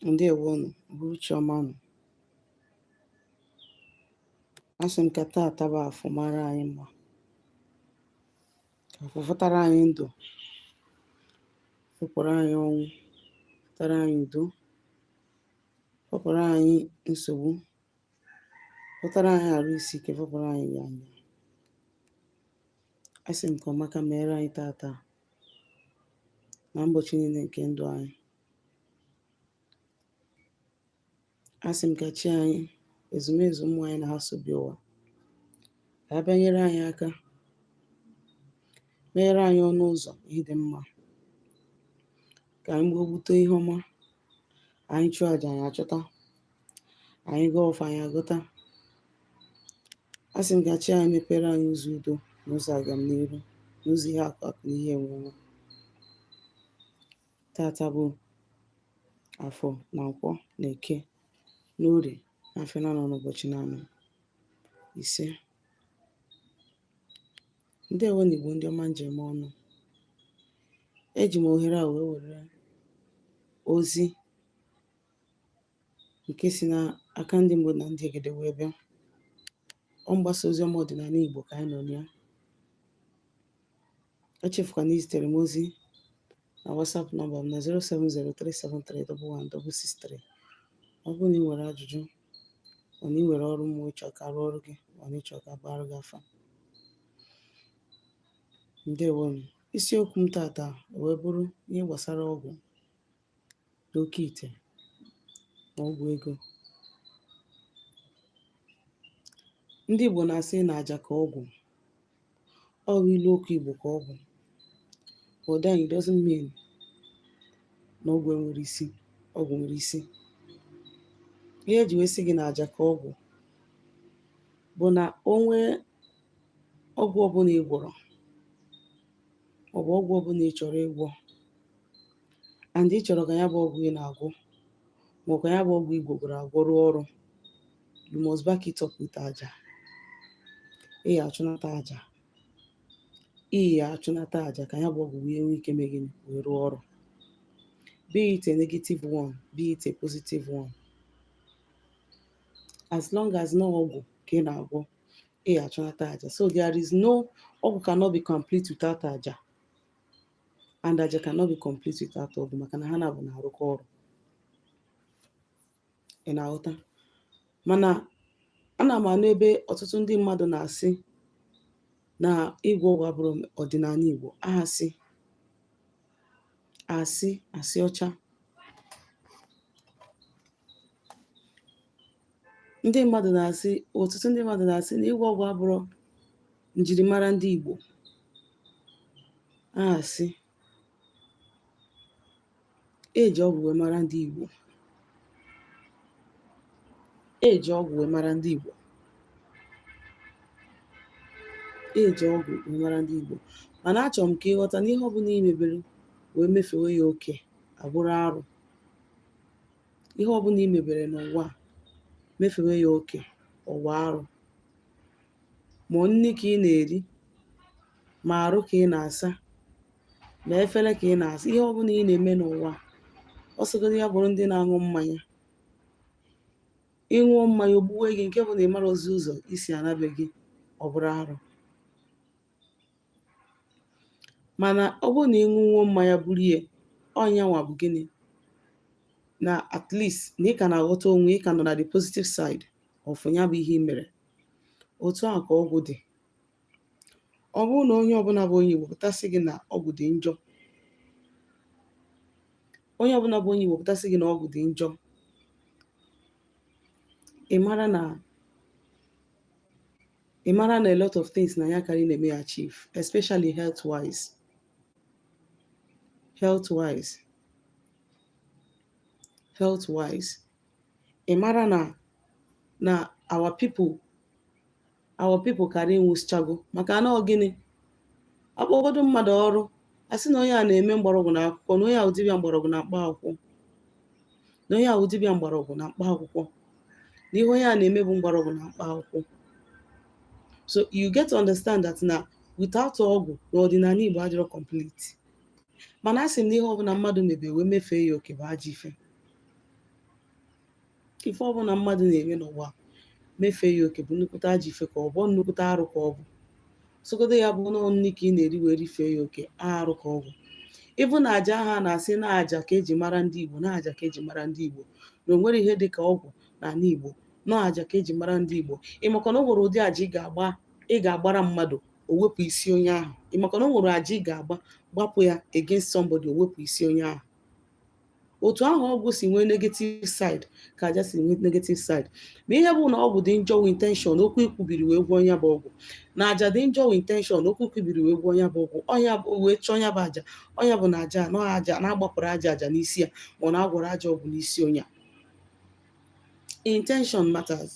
Ndewonu, uhuruchi ọma nụ. Asị m ka taata bụ afọ mara anyị mma, ka afọ fụtara anyị ndụ, fụpụrụ anyị ọnwụ, fụtara anyị udo, fụpụrụ anyị nsogbu, fụtara anyị arụ isi ike, fụpụrụ anyị ya anya. Asị m ka ọmaka meere anyị taata na ụbọchị niile nke ndụ anyị. Asị m ka chi anyị, ezumezu ụmụ anyị na ha so bịa ụwa, ka a bịa nyere anyị aka, meere anyị ọnụ ụzọ ịdị mma, ka anyị gbuo ihe ọma, anyị chụọ aja anyị achọta, anyị gaa ọfụ anyị agụta. Asị m ka chi anyị mepere anyị ụzọ udo na ụzọ agamnihu na ụzọ ihe akụ akụ na ihe enwenwe. Taata bụ afọ na nkwọ na eke na orie na afọ na-anọ n'ụbọchị na-anọ ise. Ndewo n'Igbo ndị ọma njem ọnụ. Eji m ohere a wee were ozi nke si n'aka ndị Igbo na ndị Egede wee bịa. Ọ mgbasa ozi ọma ọdịnala Igbo ka anyị nọ na ya. Echefukwana izitere m ozi na WhatsApp nọmba m na 07037311663. Ọ bụrụ na ị nwere ajụjụ, ọ na ị nwere ọrụ mmụọ ịchọ ka arụ ọrụ gị, ọ na ịchọ ka agbara gị afa. Ndewonu. Isiokwu m taata wee bụrụ ihe gbasara ọgwụ na Okeite na ọgwụ ego. Ndị Igbo na-asị na aja ka ọgwụ. Ọ bụ ilu okwu Igbo ka ọgwụ. But then it doesn't mean na ọgwụ enwere isi. Ọgwụ nwere isi. Ihe eji wee sị gị na aja ka ọgwụ bụ na onwe ọgwụ ọbụla ị gwọrọ, ọ bụ ọgwụ ọbụla ị chọrọ ịgwọ, and ị chọrọ ka ya bụ ọgwụ ị na-agwọ ma ọ ka ya bụ ọgwụ ị gwọgoro agwọ rụọ ọrụ, you must back it up with aja. Ị ga-achụnata aja. Ị ga-achụnata aja ka ya bụ ọgwụ wee nwee ike mee gịnị wee rụọ ọrụ. Be it a negative one, be it a positive one. As long as no ọgwụ ka ị na-agwọ, ị ga-achụnata aja. So there is no ọgwụ cannot be complete without aja. And aja cannot be complete without ọgwụ, maka na ha na-abụ na-arụkọ ọrụ. Ị na-aghọta? Mana ana m anụ ebe ọtụtụ ndị mmadụ na-asị na ịgwọ ọgwụ abụrụ ọdịnala Igbo. Asị ọcha. Ọtụtụ ndị mmadụ na-asị na ịgwọ ọgwụ abụrụ njirimara ndị Igbo. Asị eji ọgwụ wee mara ndị Igbo. Eji ọgwụ wee mara ndị Igbo. Eji ọgwụ wee mara ndị Igbo. Mana achọrọ m ka ịghọta na ihe ọbụla ị mebere wee mefewe ya oke abụrụ arụ. Ihe ọbụla ị mebere n'ụwa mefewe ya oke ọwa arụ. Ma nri ka ị na-eri, ma arụ ka ị na-asa, ma efere ka ị na-asa, ihe ọbụla ị na-eme n'ụwa, ọ sịgodị ya bụrụ ndị na-aṅụ mmanya. Ịṅụọ mmanya ogbuwe gị nke bụ na ị mara ozi ụzọ isi anabe gị, ọ bụrụ arụ. Mana ọ bụrụ na ịṅụnwuo mmanya buru ihe, ọnyanwa bụ gịnị? Na at least na ị ka na-aghọta onwe, ị ka nọ na the positive side of ya bụ ihe ị mere. Otu a ka ọgwụ dị. Ọ bụrụ na onye ọbụla bụ onye Igbo pụtasị gị na ọgwụ dị njọ, onye ọbụla bụ onye Igbo pụtasị gị na ọgwụ dị njọ, ị mara na a lot of things na ya karị na-eme ya achieve, especially health wise. Ị mara na our people karị nwụsịchago maka na ọ gịnị? Akpọgodo mmadụ ọrụ, asị na onye a na-eme mgbọrọgwụ na akwụkwọ, na onye ahụ dibịa mgbọrọgwụ na mkpa akwụkwọ, na onye ahụ dibịa mgbọrọgwụ na mkpa akwụkwọ, na ihe onye a na-eme bụ mgbọrọgwụ na mkpa akwụkwọ. So you get to understand that na without ọgwụ na ọdịnala Igbo adịrọ complete. Mana asị m na ihe ọbụla mmadụ mebe wee mefee ya oke bụ ajọ ife. ife ọbụla mmadụ na-eme n'ụwa mefee ya oke bụ nnukwute ajọ ife ka ọ bụ nnukwute arụ ka ọ bụ. Sogodo ya bụ na nri ka ị na-eri wee rifee ya oke, arụ ka ọ bụ. Ịbụ na aja ha na-asị na aja ka eji mara ndị Igbo, na aja ka eji mara ndị Igbo, na o nwere ihe dị ka ọgwụ n'ala Igbo, na aja ka eji mara ndị Igbo. Ịmaka na o nwere ụdị aja ị ga-agbara mmadụ o wepụ isi onye ahụ. Ịmaka na o nwere aja ị ga-agba gbapụ ya against somebody o wepụ isi onye ahụ. Otu ahụ ọgwụ si nwee negative side ka aja si nwee negative side. Ma ihe bụ na ọgwụ dị njọ with intention, okwu ikwubiri wee gwọọ ya bụ ọgwụ, na aja dị njọ with intention, okwu ikwubiri wee gwọọ ya bụ ọgwụ, ọnya wee chọọ ya bụ aja, ọnya bụ na aja na aja na-agbapụrụ aja n'isi ya, ma ọ na-agwọrọ aja ọgwụ n'isi onye a. Intention matters.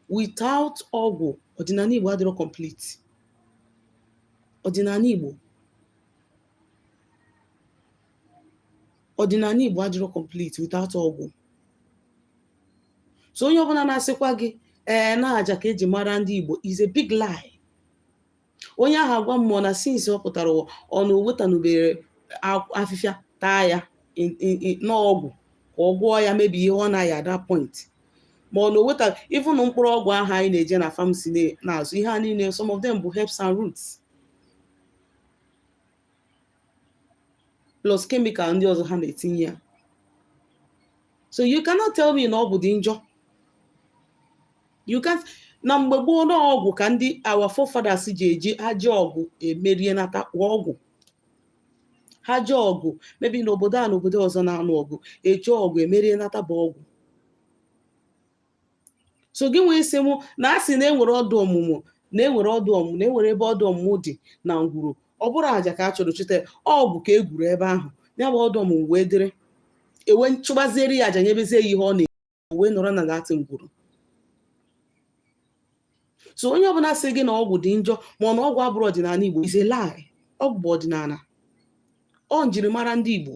Without ọgwụ, ọdịnala Igbo adịrọ complete. Ọdịnala Igbo adịrọ complete without ọgwụ. So onye ọbụla na-asịkwa gị na aja ka eji mara ndị Igbo is a big lie. Onye ahụ agwa mmụọ na since ọ pụtara ọ na o wetanubere afịfịa taa ya n'ọgwụ ka ọ gwọọ ya mebi ihe ọ na-aya at that point, ma ọ na o weta even mkpụrụ ọgwụ ahụ anyị na-eje na pharmacy na-azụ, ihe a niile some of them bụ herbs and roots plus chemical ndị ọzọ ha na-etinye ya. So you cannot tell me na ọ bụ dị njọ. You can't. Na mgbe gboo n'ọgwụ ka ndị our forefathers ji eji ajọ ọgwụ emerie nata ọgwụ. Ha jee ọgwụ mebi n'obodo a n'obodo ọzọ na-anụ ọgụ, eji ọgwụ emerie nata bụ ọgwụ. So gị nwee isi mụ na asị na enwere ọdụ ọmụmụ, na enwere ebe ọdụ ọmụmụ dị na ngwuru, ọ bụrụ aja ka a chọrọ chụta ọgwụ ka e gwuru ebe ahụ, ya bụ ọdụ ọmụmụ wee dịrị ewe chụgbaziere ya aja nyebezie ya ihe ọ na-ewe wee nọrọ na dati ngwuru. So onye ọbụla sị gị na ọgwụ dị njọ ma ọ na ọgwụ abụrụ ọdịnala Igbo is a lie. Ọgwụ bụ ọdịnala, ọ njirimara ndị Igbo.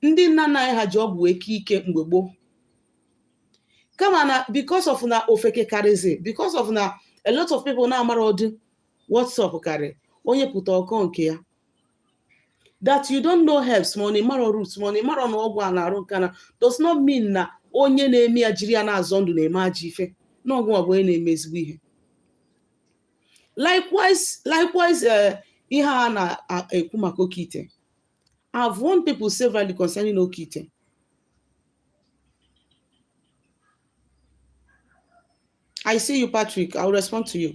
Ndị nna nna anyị ha ji ọgwụ wee kee ike mgbe gboo, kama na because of na ofeke karịzi, because of na a lot of people na-amara ọdị WhatsApp karị, onye pụta ọkọ nke ya, that you don't know herbs ma ọ na ịmara roots ma ọ na ịmara na ọgwụ a na-arụ nke na does not mean na onye na-eme ya jiri ya na-azọ ndụ na-eme ajọ ife, na ọgwụ ọ bụ onye na-eme ezigbo ihe. Likewise ihe a na-ekwu maka Okeite. I've warned people severally concerning Okeite. I see you, Patrick. I'll respond to you.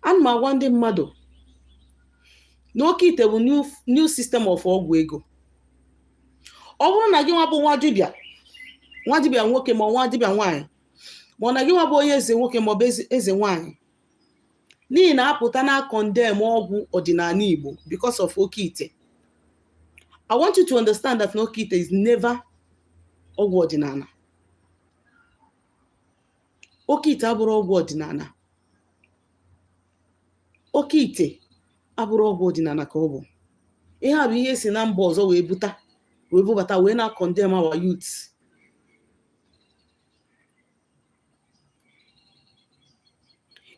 And ma gwa ndị mmadụ na Okeite bụ new system of ọgwụ ego. Ọ bụrụ na gị nwa bụ nwa dibịa nwoke ma nwa dibịa nwaanyị, ma na gị nwa bụ onye eze nwoke ma ọ bụ eze nwaanyị, n'ihi na apụta na condemn ọgwụ ọdịnala Igbo because of Okeite. I want you to understand that Okeite is never ọgwụ ọdịnala. Okeite abụrụ ọgwụ ọdịnala. Okeite abụrụ ọgwụ ọdịnala ka ọ bụ. Ihe a bụ ihe si na mba ọzọ wee bubata wee na condemn our youths.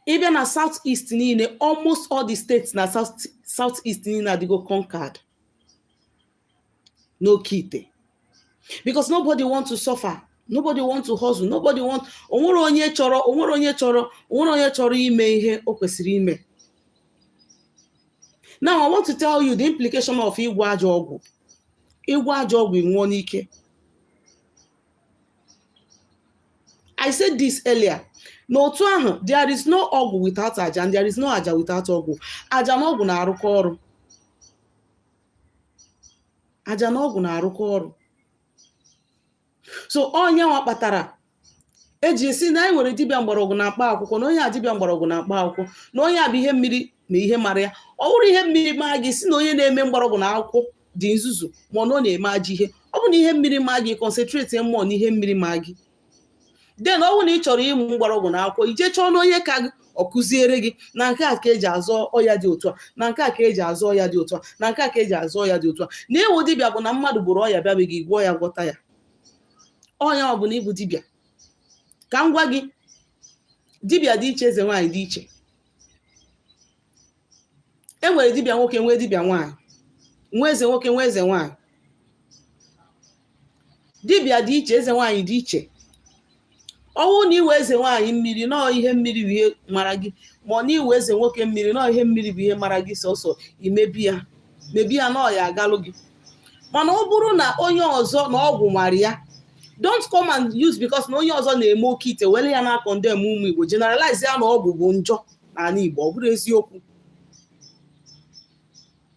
Ịbịa na Southeast niile, almost all the states na Southeast niile adịgo conquered n'Okeite, because nobody want to suffer, nobody want to hustle, onwere onye chọrọ ime ihe o kwesịrị ime. Now I want to tell you the implication of ịgwọ ajọ ọgwụ. Ịgwọ ajọ ọgwụ nwụọ n'ike. I said this earlier. N'otu ahụ, there is no ọgwụ without aja and there is no aja without ọgwụ. Aja na ọgwụ na-arụkọ ọrụ. Aja na ọgwụ na-arụkọ ọrụ. So onye nwa kpatara eji esi na enwere dibịa mgbọrọgwụ na-akpa akwụkwọ, na onye a dibịa mgbọrọgwụ na-akpa akwụkwọ, na onye a bụ ihe mmiri na ihe mara ya. Ọ bụrụ ihe mmiri ma gị si na onye na-eme mgbọrọgwụ na akwụkwọ dị nzuzu ma ọ na-eme ajọ ihe. Ọ bụ na ihe mmiri ma gị concentrate mmụọ na ihe mmiri ma gị. Then ọ bụrụ na ị chọrọ ịmụ mgbọrọgwụ na akwụkwọ, ije chọọ na onye ka gị ọ kụziere gị na nke a ka eji azọ ọya dị otu a, na nke a ka eji azọ ọya dị otu a, na nke a ka eji azọ ọya dị otu a. Na ewu dibịa bụ na mmadụ bụrụ ọya bịabe gị gwọọ ya gwọta ya. Ọnya ọ bụ na ịbụ dibịa. Ka m gwa gị, dibịa dị iche, eze nwaanyị dị iche. E nwere dibịa nwoke, nwee dibịa nwaanyị, nwee eze nwoke, nwee eze nwaanyị. dibịa dị iche, eze nwaanyị dị iche. Ọnwụ na iwe eze nwaanyị mmiri nọọ ihe mmiri bụ ihe mara gị, ma ọ na iwe eze nwoke mmiri nọọ ihe mmiri bụ ihe mara gị, sọsọ imebi ya mebi ya nọọ ya agalụ gị. Mana ọ bụrụ na onye ọzọ na ọgwụ mara ya, don't come and use because na onye ọzọ na-eme Okeite were ya na condemn ụmụ Igbo, generalize ya na ọgwụ bụ njọ n'ala Igbo. Ọ bụrụ eziokwu.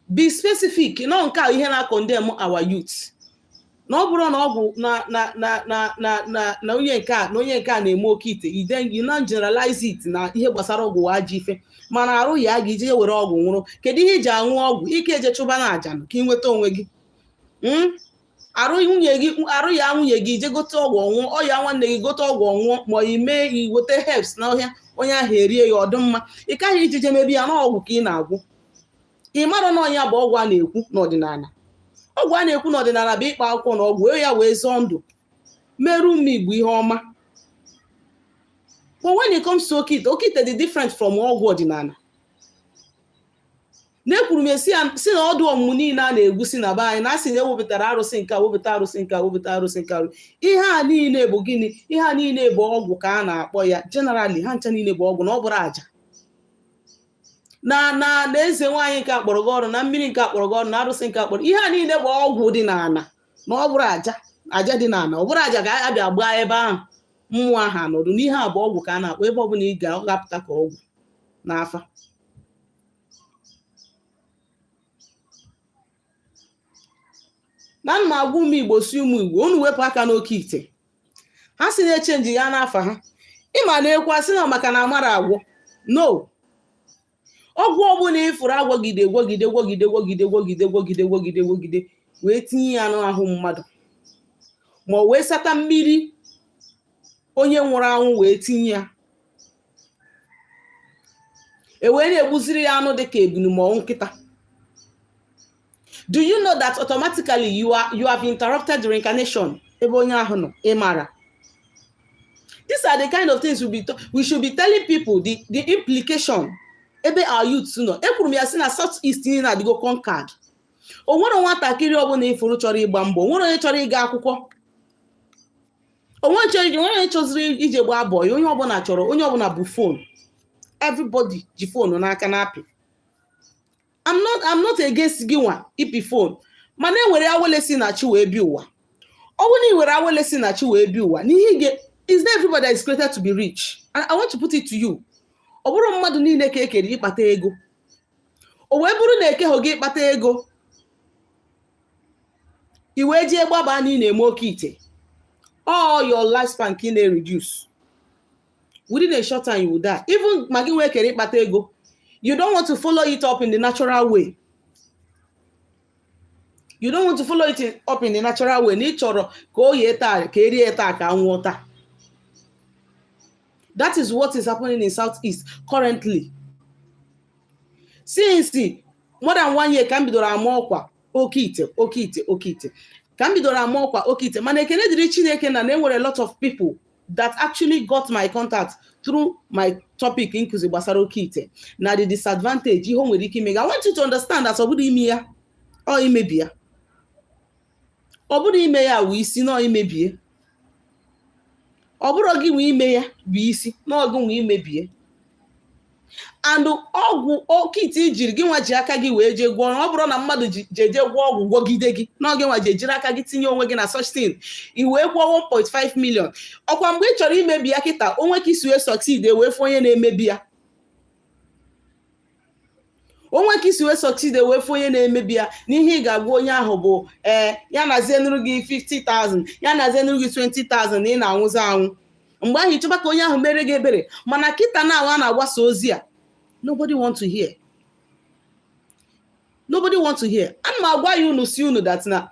Be specific. No, nke a ihe na condemn our youth. Na ọ bụrụ na ọgwụ na onye nke a na-eme Okeite, then you not generalize it na ihe gbasara ọgwụ ajọ ife, mana arụ ya ga ije were ọgwụ nwụrụ. Kedu ihe iji aṅụ ọgwụ? Ike eje chụba na aja ka ị nweta onwe gị. Arụ ya nwunye gị ije gote ọgwụ ọnwụọ, ọ ya nwanne gị gote ọgwụ ọnwụọ, ma ime iweta herbs na ọhịa, onye ahụ erie ya ọdụmma. Ị kaghị ijije mebi ya na ọgwụ ka ị na-agwụ. Ị mara na ọnya bụ ọgwụ a na-ekwu n'ọdịnala. Ọgwụ a na-ekwu n'ọdịnala bụ ịkpa akwụkwọ na ọgwụ ya wee zọọ ndụ, merụ ụmụ Igbo ihe ọma. But when it comes to Okeite dị different from ọgwụ ọdịnala. Na-ekwuru m si na ọdụ ọmụmụ niile a na-egwusi na be anyị, na asị na ewepụtara arụsị nke wepụta arụsị nke wepụta arụsị nke. Ihe a niile bụ gịnị? Ihe a niile bụ ọgwụ ka a na-akpọ ya. Generally ha ncha niile bụ ọgwụ, na ọ bụrụ aja. Na eze nwaanyị nke akpọrọ gị ọrụ, na mmiri nke akpọrọ gị ọrụ, na arụsị nke akpọrọ, ihe a niile bụ ọgwụ dị n'ala. Na ọ bụrụ aja dị n'ala, ọ bụrụ aja ga-abịa gbaa ebe ahụ mmụọ ahụ anọdụ. N'ihe a bụ ọgwụ ka a na-akpọ. Ebe ọbụla ị ga-apụta ka ọgwụ n'afa. Na mma agwa ụmụ Igbo si ụmụ Igbo, unu wepụ aka n'Okeite. Ha si na-echenji ya n'afa ha. Ịma na-ekwu asị na maka na amara agwọ. No. Ọgwụ ọbụla ịfụrụ agwọgide wee tinye ya n'ahụ mmadụ, ma wee sata mmiri onye nwụrụ anwụ wee tinye ya, wee na-egbuziri ya anụ dịka ebunu ma nkịta. Do you know that automatically you have interrupted the reincarnation ebe onye ahụ nọ? Ịmara. These are the kind of things we should be telling people the implication. Ebe our youth nọ. Ekwuru m ya sị na South East niile na-adịgo conquered. O nwere nwatakịrị ọbụla ifuru chọrọ ịgba mbọ, o nwere onye chọrọ ịga akwụkwọ, o nwere onye chọziri ije gbaa bọị, onye ọbụla bụ phone. Everybody ji phone n'aka na-apị. I'm not against gị nwa ipi phone, mana enwere awele si na chi wee bi ụwa. Ọ bụrụ na ị were awele si na chi wee bi ụwa, n'ihi is not everybody that is created to be rich. And I want to put it to you. Ọ bụrụ mmadụ niile ka ekere ịkpata ego. O wee bụrụ na ekeghị gị ịkpata ego, i wee jee gbaba na ị na-eme Okeite, all your lifespan ka ị na-reduce. Within a short time you will die. Even ma gị wee kere ịkpata ego, you don't want to follow it up in the natural way. You don't want to follow it up in the natural way. Na ị chọrọ ka o yie taa, ka erie taa, ka nwụọ taa. That is what is happening in Southeast currently. Since more than 1 year, ka m bidoro ama ọkwa Okeite. Ka m bidoro ama ọkwa Okeite. Mana ekele dịrị Chineke na enwere a lot of people that actually got my contact through my topic nkụzi gbasara Okeite. Na the disadvantage ihe o nwere ike ime. I want you to understand that ọ bụrụ ime ya, ọ imebi ya. Ọ bụrụ ime ya wụ isi, na ọ imebie. Ọ bụrụ gị nwe ime ya bụ isi, na ọgụ nwe imebie. And ọgwụ Okeite ijiri gị nwa ji aka gị wee jee gwọọ. Ọ bụrụ na mmadụ jeje gwọọ ọgwụ gwọgide gị, na ọgụ nwa jejiri aka gị tinye onwe gị na such thing, i wee kwụọ 1.5 million. Ọkwa mgbe ị chọrọ imebi ya kịta, onwe ka isi wee succeed wee fụ onye na-emebi ya. Onwe ka isi wee succeed wee fụ onye na-emebi ya, n'ihe ị ga-agwa onye ahụ bụ ya na-azie nụrụ gị 50,000, ya na-azie nụrụ gị 20,000 na ị na-anwụzi anwụ. Mgbe ahụ ịchọba ka onye ahụ mere gị ebere, mana kịta na a na-agbasa ozi a, nobody want to hear. Nobody want to hear. And ma gwa you si unu that na,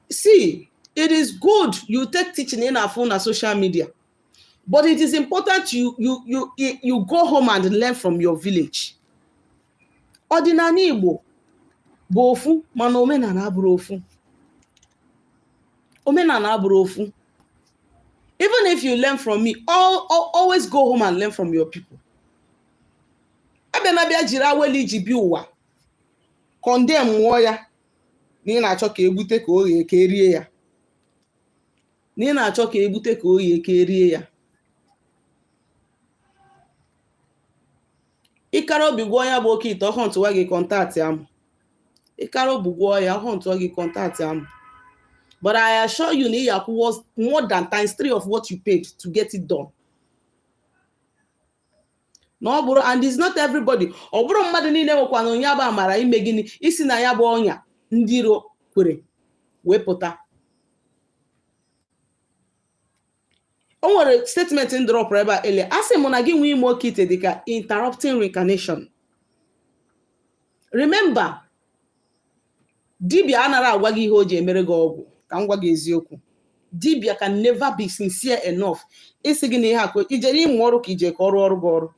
see, it is good you take teaching in our phone and social media, but it is important you go home and learn from your village. Ọdịnala Igbo bụ ofu, mana omenala abụrụ ofu. Omenala abụrụ ofu. Even if you learn from me, always go home and learn from your people. Abịa jiri awele iji bi ụwa, condemn nwụọ ya, na ị na-achọ ka egbute ka o ghee ka erie ya. na ị na-achọ ka ebute ka oyi ka erie ya. Ịkara obi gwụọ ya bụ Okeite ọhụ ntụwa gị kọntaktị amụ. Ịkara obi gwụọ ya ọhụ ntụwa gị kọntaktị amụ. But I assure you na ya was more than ×3 of what you paid to get it done. No, bụrụ, and it's not everybody. Ọ bụrụ mmadụ niile nwekwana onye bụ amara ime gịnị isi na ya bụ ọnya ndị iro kwere wepụta. O nwere statement ndrop ebe a ele asị m na gị nwee ime Okeite dịka interrupting reincarnation. Remember, dibia anara agwa gị ihe o ji emere gị ọgwụ. Ka m gwa gị eziokwu, dibia can never be sincere enough isi gị na ihe akụ ijere ịmụ ọrụ ka ije ka ọrụ ọrụ gị ọrụ.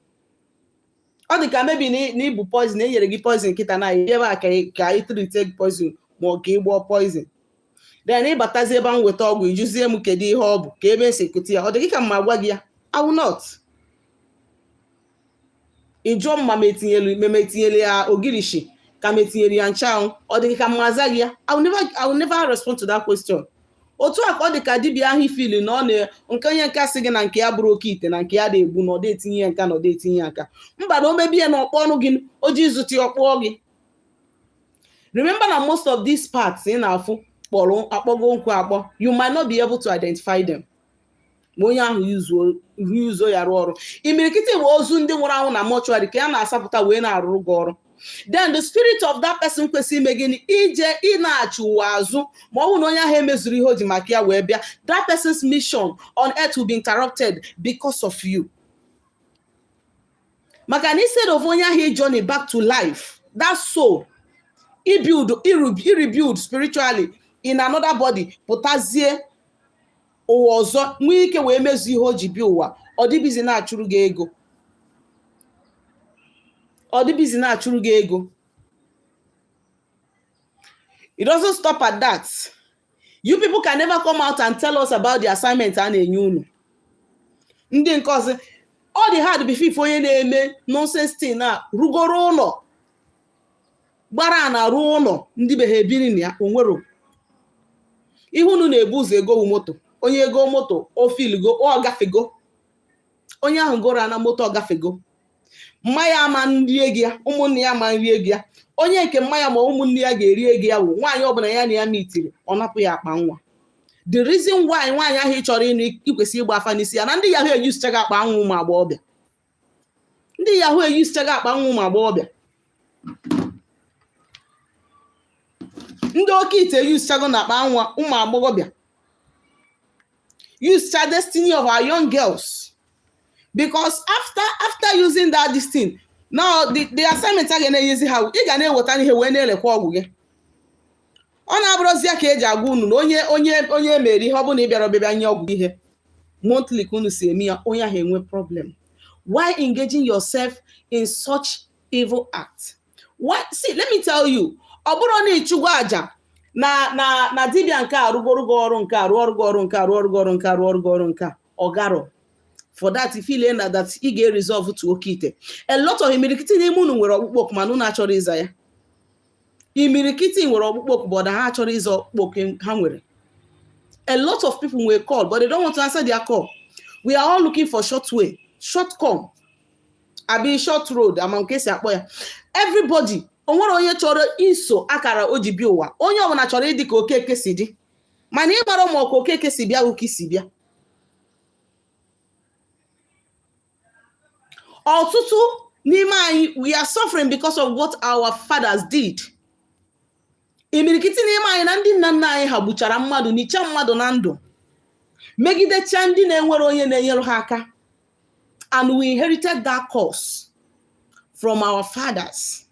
Ọ dị ka mebi na ibu poison, enyere gị poison nkịta na ebe a ka ị treat poison ma ọ ka ị gbọọ poison. Then ịbatazi ebe m weta ọgwụ ijuzie m kedu ihe ọ bụ ka ebe esi ekute ya. Ọ dị gị ka mma gwa gị ya? I will not. Ịjụọ mma ma etinyelu ya ogirishi ka m etinyere ya nchanwụ. Ọ dị gị ka mma za gị ya? I will never respond to that question. Otu a ka ọ dị ka dibịa ahụ ifili na ọ na nke onye nka sị gị na nke ya bụrụ Okeite na nke ya na-egbu na ọ dị etinye ya nka na ọ dị etinye ya aka. Mba na o mebie na ọkpọ ọnụ gị o ji zụta ọkpọ gị. Remember na most of these parts ị na-afụ kpọrọ akpọgo nkwu akpọ, you might not be able to identify them. Ma onye ahụ yuzo ya rụọ ọrụ. Imirikiti bụ ozu ndị nwụrụ anwụ na mortuary ka ya na-asapụta wee na-arụrụ gị ọrụ. Then the spirit of that person kwesịrị ime gịnị ije ị na-achụ ụwa azụ ma ọ bụrụ na onye ahụ emezuru ihe o ji maka ya wee bịa. That person's mission on earth will be interrupted because of you. Maka na instead of onye ahụ journey back to life, that soul rebuild spiritually in another body, pụtazie ụwa ọzọ nwee ike wee mezu ihe o ji bịa ụwa. Ọ dịbizi na-achụrụ gị ego. Ọ dịbizi na-achụrụ gị ego. It doesn't stop at that. You people can never come out and tell us about the assignment a na-enye unu. Ndị nke ọzọ ọ dị hard before onye na-eme nonsense thing na rugoro ụlọ gbara na ruo ụlọ ndị be ha ebiri na ya onwero. Ihe unu na-ebu ụzọ ego moto, onye ego moto o filgo ọ gafego. Onye ahụ goro na moto ọ gafego. Mmanya ama nrie gị ya, ụmụnne ya ma nrie gị ya. Onye nke mmanya ma ụmụnne ya ga-erie gị ya bụ nwaanyị ọbụla ya na ya mitiri ọ napụ ya akpa nwa. The reason why nwaanyị ahụ ị chọrọ ịnụ ikwesị ịgba afa n'isi ya na ndị Yahoo eyusichaga akpa nwa ụmụ agbọghọbịa. Ndị Yahoo eyusichaga akpa nwa ụmụ agbọghọbịa. Ndị Okeite eyusichago na akpa nwa ụmụ agbọghọbịa. Use the destiny of our young girls. Because after using that this thing, now the assignment again is how ị ga na-eweta ihe wee na-elekwa ọgwụ gị. Ọ na-abụrụzi ya ka eji agwa unu na onye mere ihe ọ bụ na ị bịara ọbịbịa nye ọgwụ ihe monthly ka unu si eme ya, onye ahụ enwe problem. Why engaging yourself in such evil acts? Why? See, let me tell you, ọ bụrụ na ịchụgo aja na dibịa nke arụgoro gị ọrụ nke arụ ọrụ nke arụ ọrụ nke ọ garọ. For that, if you learn that he get resolve to Okeite. A lot of imirikiti n'ime unu nwere ọkpụkpọ oku mana unu achọrọ ịza ya. Imirikiti nwere ọkpụkpọ oku but ha achọrọ ịza ọkpụkpọ oku ha nwere. A lot of people will call but they don't want to answer their call. We are all looking for short way, short come. Abi short road ama nke si akpọ ya. Everybody, onwere onye chọrọ iso akara oji bi ụwa. Onye ọbụla chọrọ ịdị ka Okeke si dị. Mana ị mara ma Okeke si bịa ụka si bịa. Ọtụtụ n'ime anyị, we are suffering because of what our fathers did. Imirikiti n'ime anyị na ndị nna nna anyị ha gbuchara mmadụ n'icha mmadụ na ndụ megidecha ndị na-enwere onye na-enyere ha aka. And we inherited that curse from our fathers.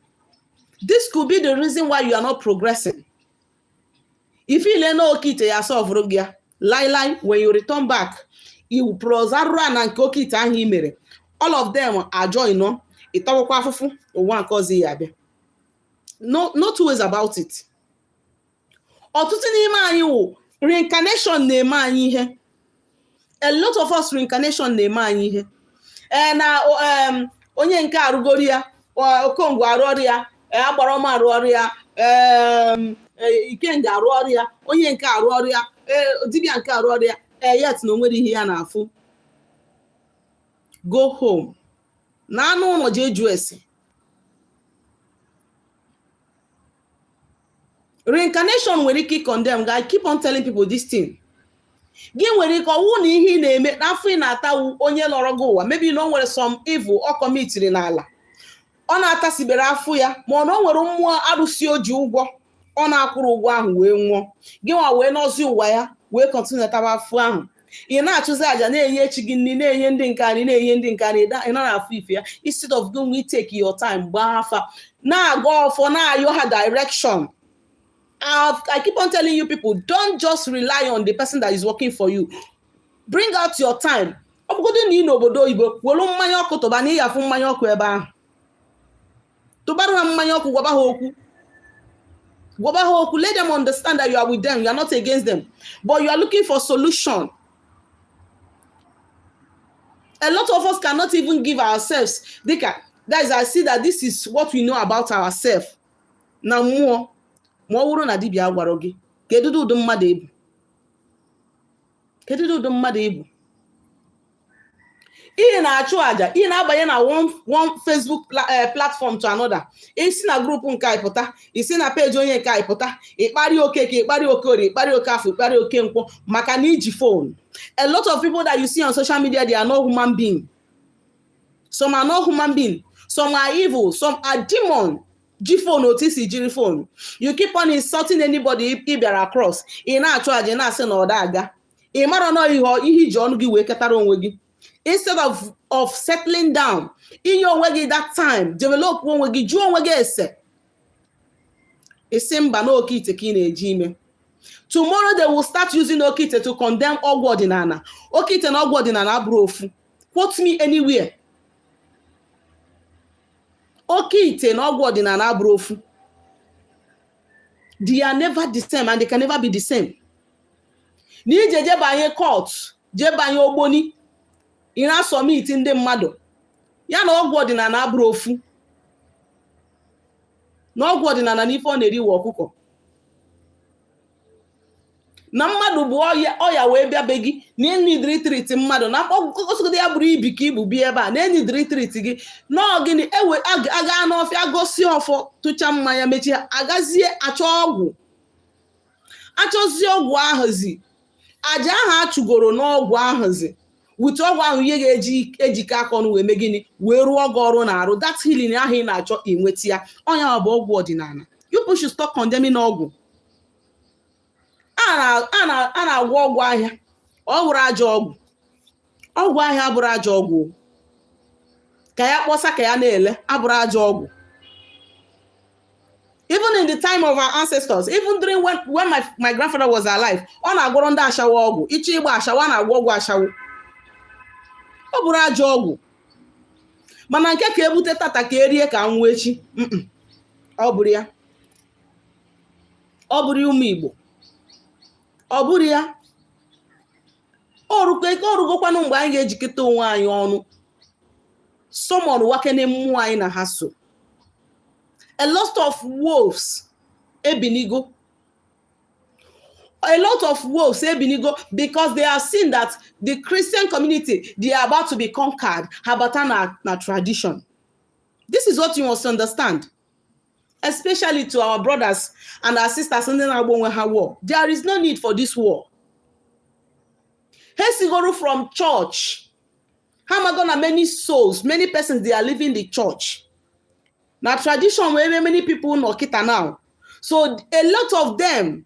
This could be the reason why you are not progressing. If you learn Okeite yourself, lie, when you return back, you prosarra na nke Okeite ahụ i mere. All of them are joined on. Itawakwa afufu one cause ya bịa. No two ways about it. Ọtụtụ n'ime anyị wụ reincarnation na-eme anyị ihe. A lot of us reincarnation na-eme anyị ihe. Na onye nke arụgoro ya, Okongwu arụ ọrụ ya, Agbarom arụ ọrụ ya, Ikenga arụ ọrụ ya, onye nke arụ ọrụ ya, dibịa nke arụ ọrụ ya. yet na onwere ihe ya na-afụ. Go home. Na anụ ụlọ jee jụọ ese. Reincarnation nwere ike condemn. I keep on telling people this thing. Gị nwere ike ọwụ na ihe ị na-eme n'afọ ị na-atawu onye lọrọ gị ụwa, maybe na o nwere some evil ọ committed n'ala, ọ na-atasibere afọ ya, ma ọ na o nwere mmụọ arụsị oji ụgwọ ọ na-akwụrụ ụgwọ ahụ wee nwụọ, gị nwa wee nọzi ụwa ya wee continue taba afọ ahụ. Ị na-achụzi aja na-enye chi gị nri, na-enye ndị nke anyị, na-enye ndị nke anyị, ị nọ na-afụ ife ya, instead of going take your time gbaa afa na-aga ọfọ na-ayọ ha direction. I keep on telling you people, don't just rely on the person that is working for you. Bring out your time. Ọ bụgodị na ị n'obodo oyibo, welu mmanya ọkụ tụba na ịyafụ mmanya ọkụ ebe ahụ. Tụbara ha mmanya ọkụ, gwaba ha okwu. Gwaba ha okwu. Let them understand that you are with them, you are not against them. But you are looking for solution. A lot of us cannot even give ourselves. Guys, I see that this is what we know about ourselves. Na mmụọ. Ma ọ bụrụ na dibịa gwara gị, kedu ụdị mmadụ ịbụ? Kedu ụdị mmadụ ịbụ? Ị na-achụ aja, ị na-abanye na one Facebook platform to another. Isi na group nke anyị pụta, isi na page onye nke anyị pụta, ịkparị Okeke, ịkparị Okorie, ịkparị Okafọ, ịkparị Okenkwọ maka na iji phone. A lot of people that you see on social media, they are not human beings. Some are not human beings. Some are evil. Some are demons. G-phone otisi jiri phone. You keep on insulting anybody ị bịara across. Ị na-achụ aja na-asị na ọ daga. Ị mara na ihe iji ọnụ gị wee ketara onwe gị. Instead of settling down, inye onwe gị that time, develop onwe gị, jụọ onwe gị ese. Isi mba na Okeite ka ị na-eji ime. Tomorrow they will start using Okeite to condemn ọgwụ ọdịnala. Okeite na ọgwụ ọdịnala abụrụ ofu. Quote me anywhere. Okeite na ọgwụ ọdịnala abụrụ ofu. They are never the same and they can never be the same. N'ije jebanye court, jebanye ogboni, ị na-asọmiti ndị mmadụ. Ya na ọgwụ ọdịnala abụrụ ofu. Na ọgwụ ọdịnala n'ife ọ na-eri iwe ọkụkọ. Na mmadụ bụ ọya wee bịa be gị na enidiri treat mmadụ na ọsọgide ya bụrụ ibi ka ibu bịa ebe a na enidiri treat gị n'ọgịnị ewe aga n'ọfịa gosi ọfọ tụcha mmanya mechi ha agazie achọ ọgwụ, achọzie ọgwụ ahụzi aja ahụ achụgoro n'ọgwụ ahụzi wute ọgwụ ahụ ihe ga-eji ejike aka ọnụ wee mee gịnị wee rụọ gị ọrụ na-arụ. That healing ahụ ị na-achọ inweta ya ọnya bụ ọgwụ ọdịnala. You people should stop condemning ọgwụ. A na-agwọ ọgwụ ahịa, ọ bụrụ ajọ ọgwụ. Ọgwụ ahịa abụrụ ajọ ọgwụ. Ka ya kpọsa ka ya na-ele abụrụ ajọ ọgwụ. Even in the time of our ancestors, even during when my grandfather was alive, ọ na-agwọrọ ndị ashawa ọgwụ. Ịchọ ịgba ashawa na-agwọ ọgwụ ashawa. Ọ bụrụ ajọ ọgwụ. Mana nke ka ebute tata ka erie ka nwụ echi. Ọ bụrụ ya. Ọ bụrụ ụmụ Igbo. Ọ bụrụ ya. Orugokwanụ mgbe anyị ga-ejikọta onwe anyị ọnụ. Someone wakene mmụọ anyị na ha so. A lot of wolves ebinigo. A lot of wolves ebinigo because they have seen that the Christian community, they are about to be conquered. Habata na tradition. This is what you must understand. Especially to our brothers and our sisters in the war. There is no need for this war. Hesigoro from church. How am I gonna many souls, many persons they are leaving the church. Now tradition where many people in Okeite now. So a lot of them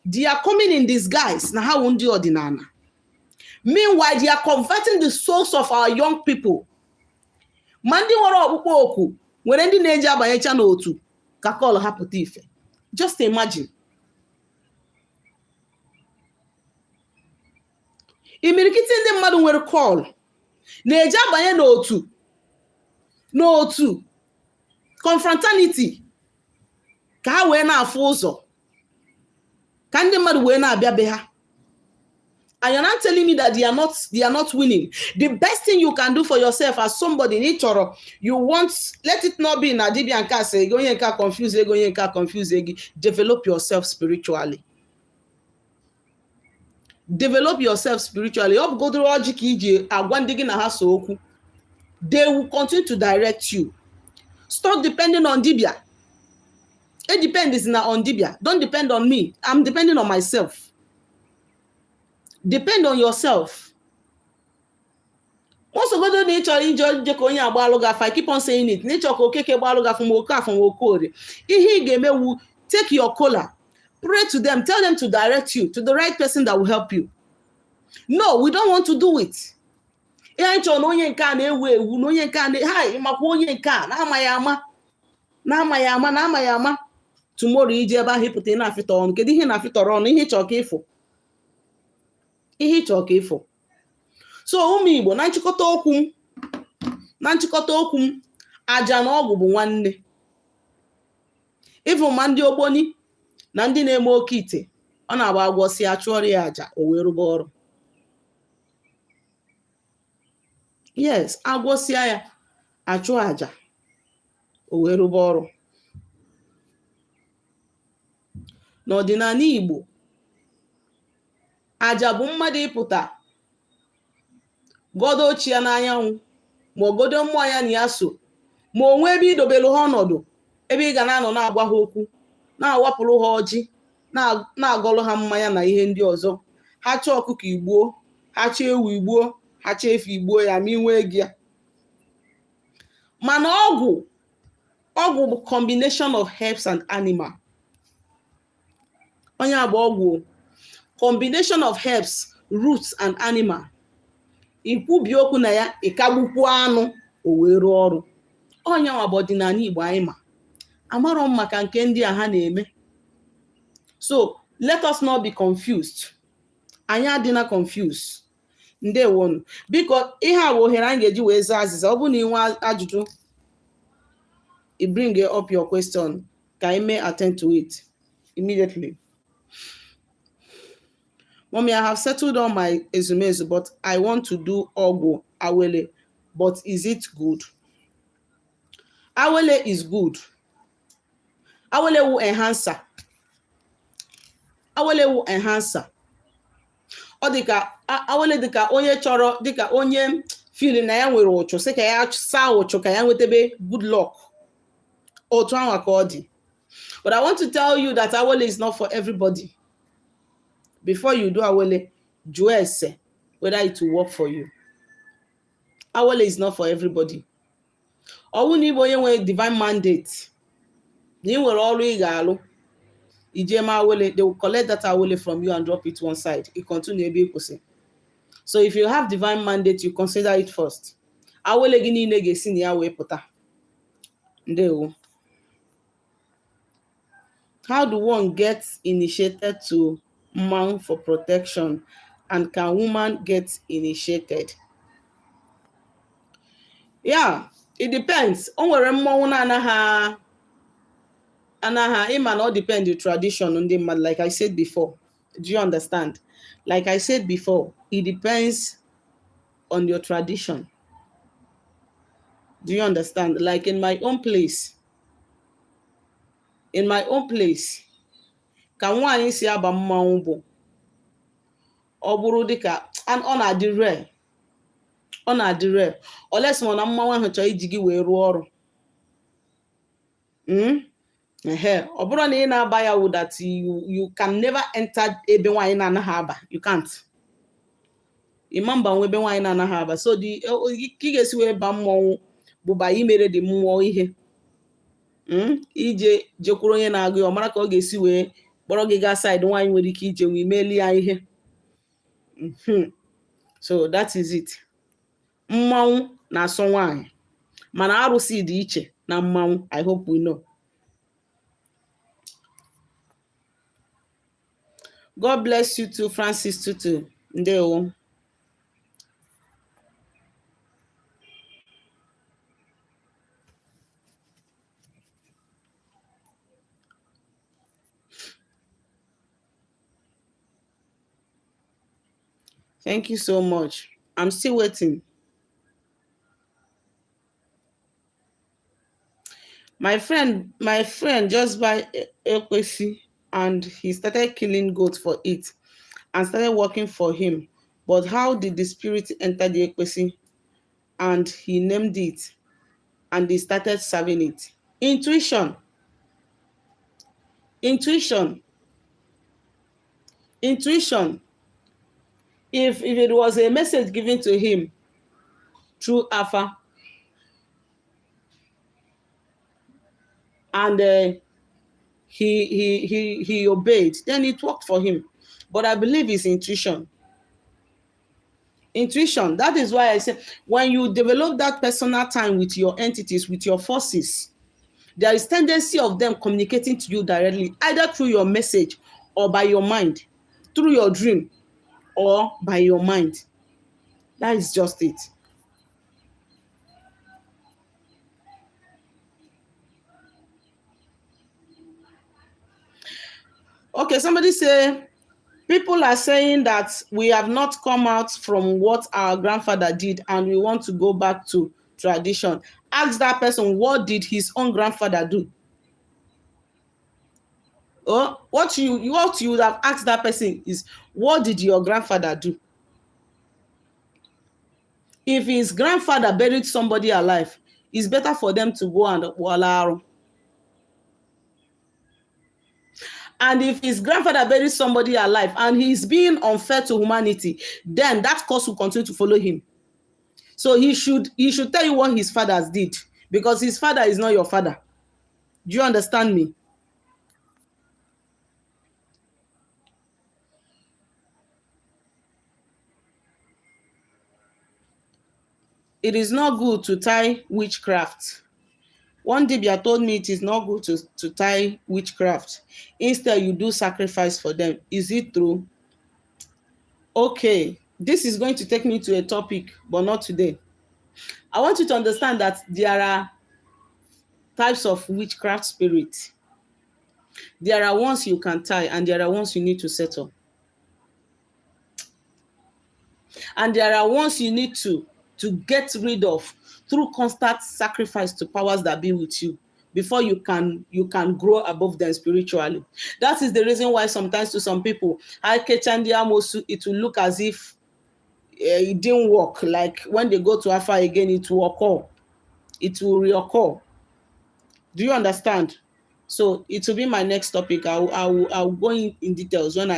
they are coming in disguise. Now how undi ordinana. Meanwhile, they are converting the souls of our young people. Mandi wara okpukpo oku. When ndị na-eji abanyecha n'otu ka call ha pụta ife. Just imagine. Imirikiti ndị mmadụ nwere call na-eji abanye n'otu confraternity ka ha wee na-afụ ụzọ ka ndị mmadụ wee na-abịa be ha. And you're not telling me that they are not winning. The best thing you can do for yourself as somebody in each other, you want, let it not be in Adibi and Kase, going and confuse, develop yourself spiritually. develop yourself spiritually. Ọ bụgodoro ọjị ka iji agwa ndị gị na ha so okwu. They will continue to direct you. Stop depending on dibia. It depends on dibia. Don't depend on me. I'm depending on myself. Depend on yourself. Once you go to nature, I keep on saying it. Nature take your collar, pray to them, tell them to direct you to the right person that will help you. No, we don't want to do it. Tomorrow ije ebe ahụ ịpụta ị na-afịtọ ọnụ. Kedu ihe na-afịtọrọ ọnụ? Ihe ịchọ ka ịfụ. Ihe ịchọ ka ịfụ. So ụmụ Igbo, na nchịkọta okwu m, aja na ọgwụ bụ nwanne. Ịfụ ma ndị ogboni na ndị na-eme oke ite, ọ na-agba agwọsị achụọrọ ya aja, o wee rụba ọrụ. Yes, agwọsịa ya achụ aja, o wee rụba ọrụ. N'ọdịnala Igbo, aja bụ mmadụ ịpụta godo ochie ya n'anyanwụ, ma ogodo mmụọ ya na ya so, ma onwe ebe idobelu ha ọnọdụ, ebe ị ga na-anọ na-agwa ha okwu, na-awapụrụ ha ọjị, na-agọlụ ha mmanya na ihe ndị ọzọ. Ha chọọ ọkụkọ igbuo, ha chọọ ewu igbuo, ha chọọ efi igbuo ya ma inwe gị ya. Mana ọgwụ bụ combination of herbs and animal. Onye abụ ọgwụ, combination of herbs, roots and animal. Ikwubi okwu na ya, ịkagbukwu anụ, o wee rụọ ọrụ. Onye nwa bụ ọdịnala Igbo anyị ma. Amarọ m maka nke ndị a ha na-eme. So let us not be confused. Anyị adịna confused. Ndewonu. Biko ihe a bụ ohere anyị ga-eji wee zaa azịza. Ọ bụ na ị nwe ajụjụ, you bring up your question, ka I may attend to it immediately. Mommy, I have settled on my ezumezu, but I want to do Ogwu Awele. But is it good? Awele is good. Awele will enhance her. Awele will enhance her. Ọ dịka awele dịka onye chọrọ, dịka onye feeling na ya nwere ụchụ, sị ka ya saa ụchụ ka ya nwetebe good luck. Otu anwa ka ọ dị. But I want to tell you that awele is not for everybody. Before you do awele, jụọ ese whether it will work for you. Awele is not for everybody. Ọ bụ na Igbo onye nwere divine mandate, na ị nwere ọrụ ị ga-alụ, ije ma awele, they will collect that awele from you and drop it one side. It continue ebe ịkwụsị. So if you have divine mandate, you consider it first. Awele gị niile ga-esi na ya wee pụta. Ndewo. How do one get initiated to man for protection, and can woman get initiated? Yeah, it depends. O nwere mmọnwụ na anaghị ịma na ọ depend the tradition ndị mmadụ. Like I said before, do you understand? Like I said before, it depends on your tradition. Do you understand? Like in my own place, ka nwaanyị si aba mmanwụ bụ, ọ bụrụ dịka ọ na-adị rare. Ọ na-adị rare. Unless na mmanwụ ahụ chọọ iji gị wee rụọ ọrụ. Ọ bụrụ na ị na-aba ya wụ that you can never enter ebe nwaanyị na-anaghị aba. You can't. Ịma mba nwe ebe nwaanyị na-anaghị aba. So ka ị ga-esi wee ba mmọnwụ bụ ba imere dị mmụọ ihe. Ije jekwuru onye na-agụ ya, ọ mara ka ọ ga-esi wee kpọrọ gị gaa side nwaanyị nwere ike ije wee meli ya ihe. So that is it. Mmanwụ na-asọ nwaanyị, mana arụsị dị iche na mmanwụ. I hope we know. God bless you too, Francis Tutu. Ndewo. Thank you so much. I'm still waiting. My friend just buy ekwesi and he started killing goats for it. and started working for him. But how did the spirit enter the Ekpesi? And he named it, and they started serving it. Intuition. Intuition. Intuition. If it was a message given to him through Alpha, and he obeyed, then it worked for him. But I believe it's intuition. Intuition. That is why I say, when you develop that personal time with your entities, with your forces, there is tendency of them communicating to you directly, either through your message or by your mind, through your dream or by your mind. That is just it. Okay, somebody say, people are saying that we have not come out from what our grandfather did and we want to go back to tradition. Ask that person, what did his own grandfather do? Or what you would have asked that person is, what did your grandfather do? If his grandfather buried somebody alive, it's better for them to go and walaro. And if his grandfather buried somebody alive and he's being unfair to humanity, then that curse will continue to follow him. So he should tell you what his fathers did, because his father is not your father. Do you understand me? It is not good to tie witchcraft. One Dibia told me it is not good to tie witchcraft. Instead, you do sacrifice for them. Is it true? Okay, this is going to take me to a topic, but not today. I want you to understand that there are types of witchcraft spirit. There are ones you can tie, and there are ones you need to settle. And there are ones you need to get rid of through constant sacrifice to powers that be with you, before you can grow above them spiritually. That is the reason why sometimes to some people, it will look as if it didn't work. Like when they go to Alpha again, it will occur. It will reoccur. Do you understand? So it will be my next topic. I'll go in details when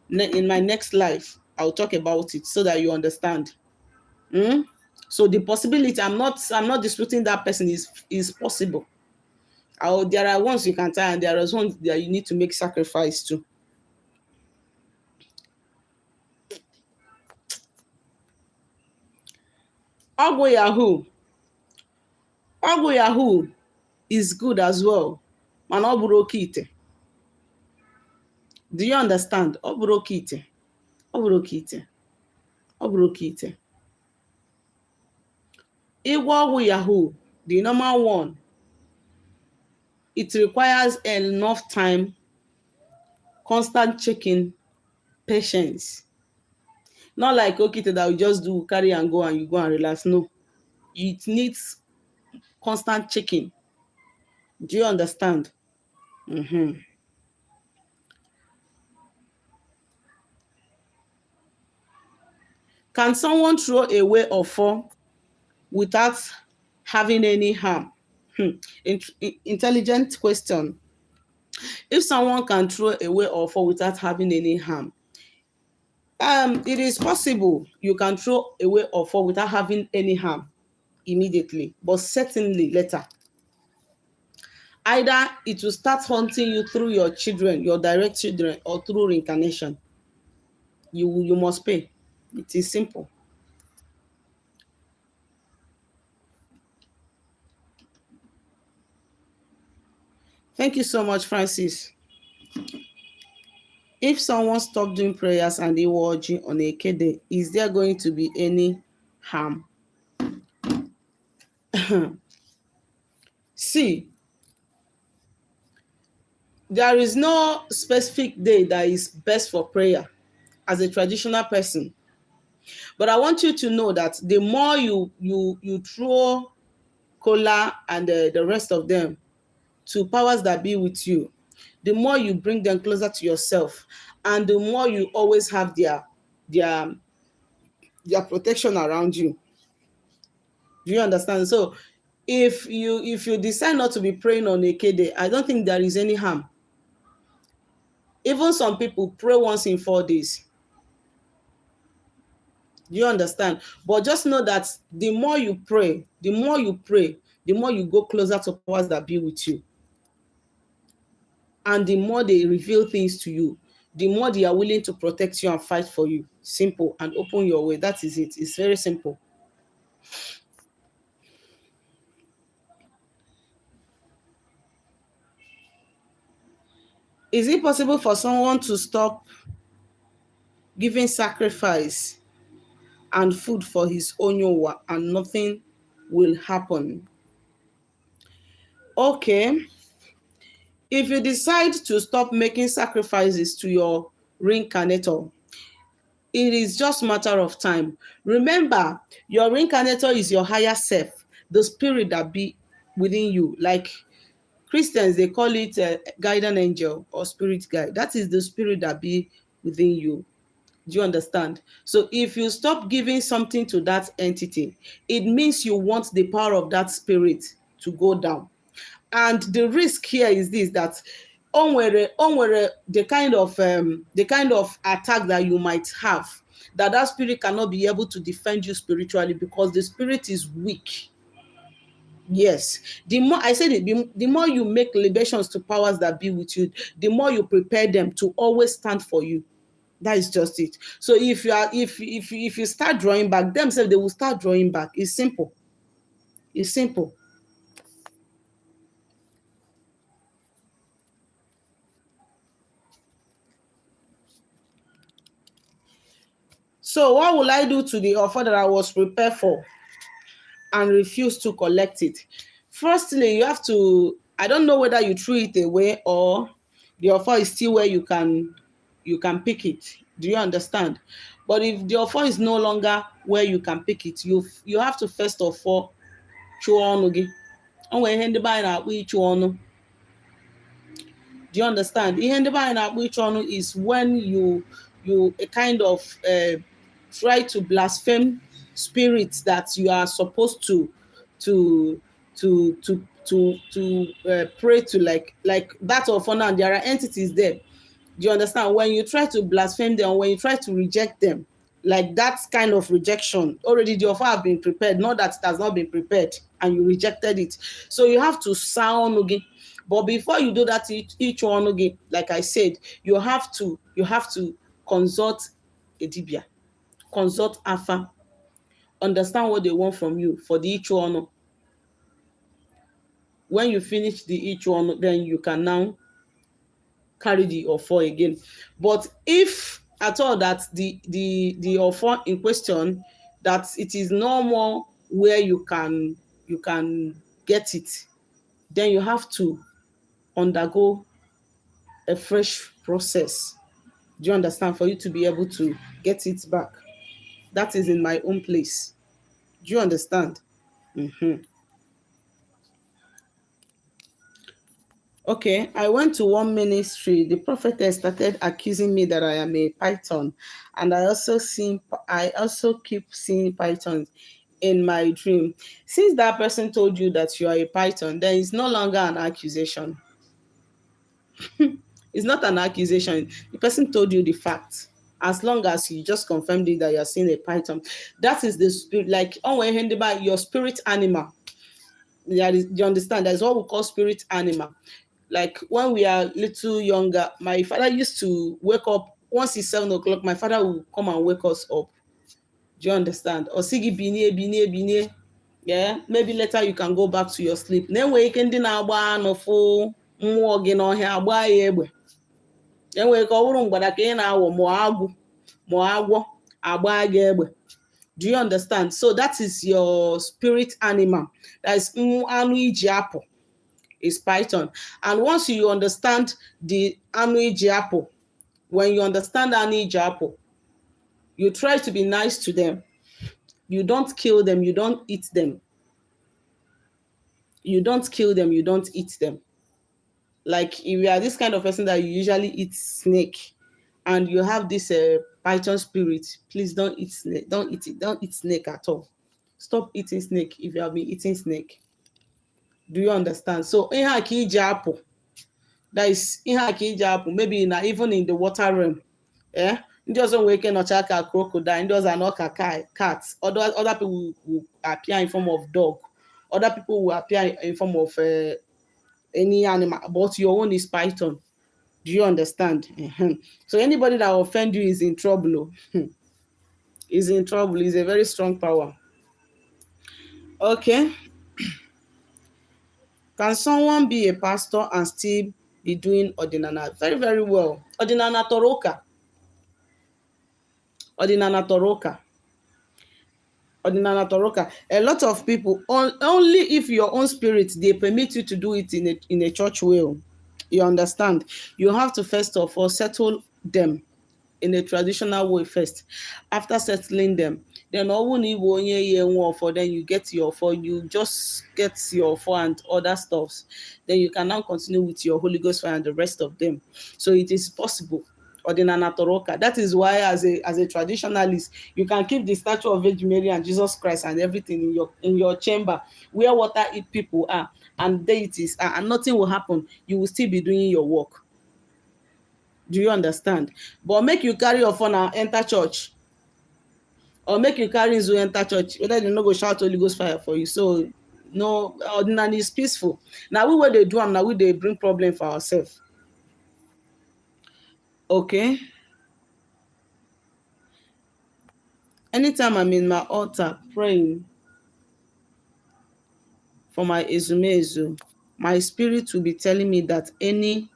in my next life. I'll talk about it so that you understand. So the possibility, I'm not disputing that person is possible. There are ones you can tie, and there are ones that you need to make sacrifice to. Ogwu Yahoo is good as well. Man, ọ bụrụ Okeite. Do you understand? Ọ bụrụ Okeite. Ọ bụrụ Okeite. Ọ bụrụ Okeite. Ịgwọ Ogwu Yahoo, the normal one, it requires enough time, constant checking, patience. Not like Okeite that we just do, carry and go, and you go and relax. No. It needs constant checking. Do you understand? Can someone throw away or fall without having any harm? Intelligent question. If someone can throw away or fall without having any harm, it is possible you can throw away or fall without having any harm immediately, but certainly later. Either it will start haunting you through your children, your direct children, or through reincarnation. You must pay. It is simple. Thank you so much, Francis. If someone stopped doing prayers and they were watching on a Kede, is there going to be any harm? See, there is no specific day that is best for prayer as a traditional person. But I want you to know that the more you throw Kola and the rest of them to powers that be with you, the more you bring them closer to yourself. and the more you always have their their protection around you. Do you understand? So if you decide not to be praying on Eke Day, I don't think there is any harm. Even some people pray once in 4 days. Do you understand? But just know that the more you pray, the more you pray, the more you go closer to powers that be with you. And the more they reveal things to you, the more they are willing to protect you and fight for you. Simple. And open your way. That is it. It's very simple. Is it possible for someone to stop giving sacrifice and food for his onyowa and nothing will happen? Okay. If you decide to stop making sacrifices to your reincarnator, it is just a matter of time. Remember, your reincarnator is your higher self, the spirit that be within you. Like Christians, they call it a guardian angel or spirit guide. That is the spirit that be within you. Do you understand? So if you stop giving something to that entity, it means you want the power of that spirit to go down. And the risk here is this, that onwere the kind of attack that you might have, that spirit cannot be able to defend you spiritually because the spirit is weak. Yes, the more I said it, the more you make libations to powers that be with you, the more you prepare them to always stand for you. That is just it. So if you start drawing back, themselves they will start drawing back. It's simple. It's simple. So what will I do to the offer that I was prepared for and refuse to collect it? Firstly, you have to, I don't know whether you threw it away or the offer is still where you can pick it. Do you understand? But if the offer is no longer where you can pick it, you have to first of all chụọ ọnụ gị. O nwere ihe ndị be anyị na-akpọ ịchụ ọnụ. Do you understand? Ihe ndị be anyị na-akpọ ịchụ ọnụ is when you a kind of try to blaspheme spirits that you are supposed to pray to, like that of honor, and there are entities there. Do you understand? When you try to blaspheme them, when you try to reject them, like that kind of rejection, already the offer have been prepared, not that it has not been prepared and you rejected it. So you have to sound again. But before you do that, each one again, like I said, you have to consult a dibia, consult Afa, understand what they want from you for the each one. When you finish the each one, then you can now carry the offer again. But if at all that the offer in question, that it is no more where you can get it, then you have to undergo a fresh process. Do you understand? For you to be able to get it back. That is in my own place. Do you understand? Mm-hmm. Okay, I went to one ministry. The prophetess started accusing me that I am a python, and I also keep seeing pythons in my dream. Since that person told you that you are a python, then it's no longer an accusation. It's not an accusation. The person told you the fact. As long as you just confirmed it that you are seeing a python, that is the spirit. Like your spirit animal. Yeah, do you understand? That's what we call spirit animal. Like when we are little younger, my father used to wake up once it's 7 o'clock. My father will come and wake us up. Do you understand? Or sigi binie binie binie. Yeah, maybe later you can go back to your sleep. Then we can dinner agba no fo mmụọ gị n'ọhịa agba ya egbe. Enwere ka ọ bụrụ mgbada ka ị na-awọ mụọ agwọ agba gị egbe. Do you understand? So that is your spirit animal. That is anụ iji apụ. Is python. And once you understand the anụ apple, when you understand anụ apple, you try to be nice to them. You don't kill them, you don't eat them. You don't kill them, you don't eat them. Like if you are this kind of person that you usually eat snake and you have this python spirit, please don't eat snake. Don't eat it. Don't eat snake at all. Stop eating snake if you have been eating snake. Do you understand? So ihe a ka iji apụ. That is ihe a ka iji apụ. Maybe even in the water realm. Eh? Ndị ọzọ nwere ike nọcha ka crocodile, ndị ọzọ anọ ka cat. Other people will appear in form of dog. Other people will appear in form of any animal, but your own is python. Do you understand? So anybody that offend you is in trouble. Is in trouble. Is a very strong power. Okay. Can someone be a pastor and still be doing ordinana? Very, very well. Ordinana toroka. Ordinana toroka. Ordinana toroka. A lot of people, only if your own spirit, they permit you to do it in a church will. You understand? You have to first of all settle them in a traditional way first. After settling them, then then you get your for, you just get your for and other stuffs. Then you can now continue with your Holy Ghost fire and the rest of them. So it is possible. Ordinana toroka. That is why as a traditionalist, you can keep the statue of Virgin Mary and Jesus Christ and everything in your chamber where water eat people are and deities are, and nothing will happen. You will still be doing your work. Do you understand? But make you carry your phone and enter church, or make you carry Nzu enter church, whether they no go shout Holy Ghost fire for you. So no, ordinary is peaceful. Now we where they do them, now we they bring problem for ourselves. Okay. Anytime I'm in my altar praying for my ezumezu, my spirit will be telling me that any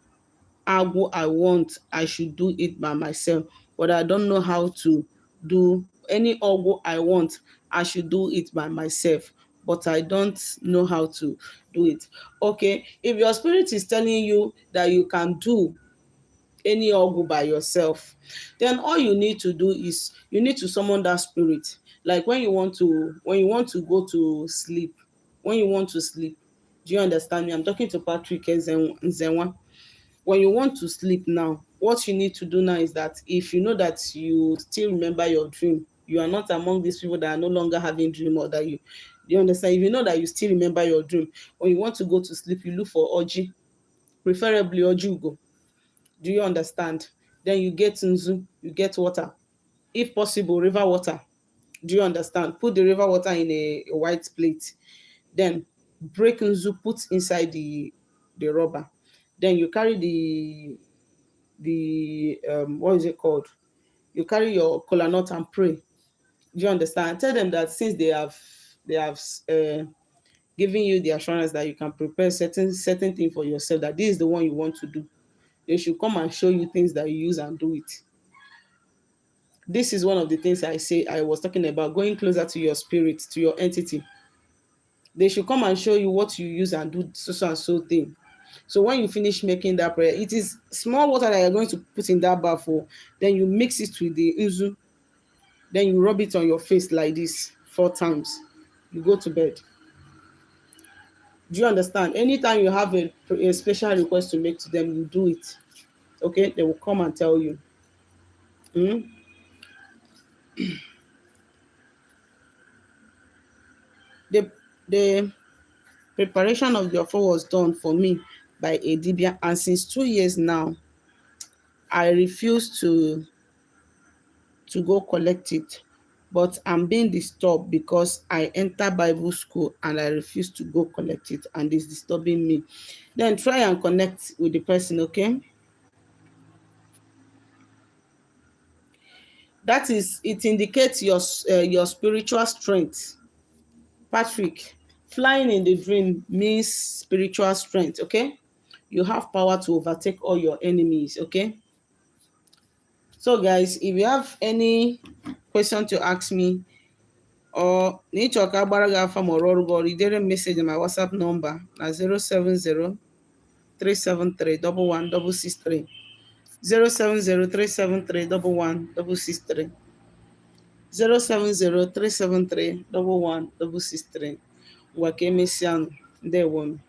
Ogwu I want, I should do it by myself, but I don't know how to do any Ogwu I want, I should do it by myself, but I don't know how to do it. Okay, if your spirit is telling you that you can do any Ogwu by yourself, then all you need to do is you need to summon that spirit. Like when you want to go to sleep, do you understand me? I'm talking to Patrick Nzenwa. When you want to sleep now, what you need to do now is that if you know that you still remember your dream, you are not among these people that are no longer having dream, or that you understand, if you know that you still remember your dream, when you want to go to sleep, you look for Oji, preferably Ojugo. Do you understand? Then you get Nzu, you get water, if possible river water. Do you understand? Put the river water in a white plate, then break Nzu, put inside the rubber. Then you carry the what is it called? You carry your kola nut and pray. Do you understand? Tell them that since they have given you the assurance that you can prepare certain thing for yourself, that this is the one you want to do, they should come and show you things that you use and do it. This is one of the things I was talking about, going closer to your spirit, to your entity. They should come and show you what you use and do so and so thing. So when you finish making that prayer, it is small water that you're going to put in that bath, then you mix it with the Nzu, then you rub it on your face like this 4 times. You go to bed. Do you understand? Anytime you have a special request to make to them, you do it. Okay? They will come and tell you. The preparation of the offer was done for me by a Dibia, and since 2 years now, I refuse to go collect it, but I'm being disturbed because I enter Bible school and I refuse to go collect it, and it's disturbing me. Then try and connect with the person, okay? That is, it indicates your spiritual strength. Patrick, flying in the dream means spiritual strength, okay? You have power to overtake all your enemies, okay? So guys, if you have any question to ask me, or need to message in my WhatsApp number at 070 373 11663. 070 373 11663. 070 373 11663. Wakemesiano. There one.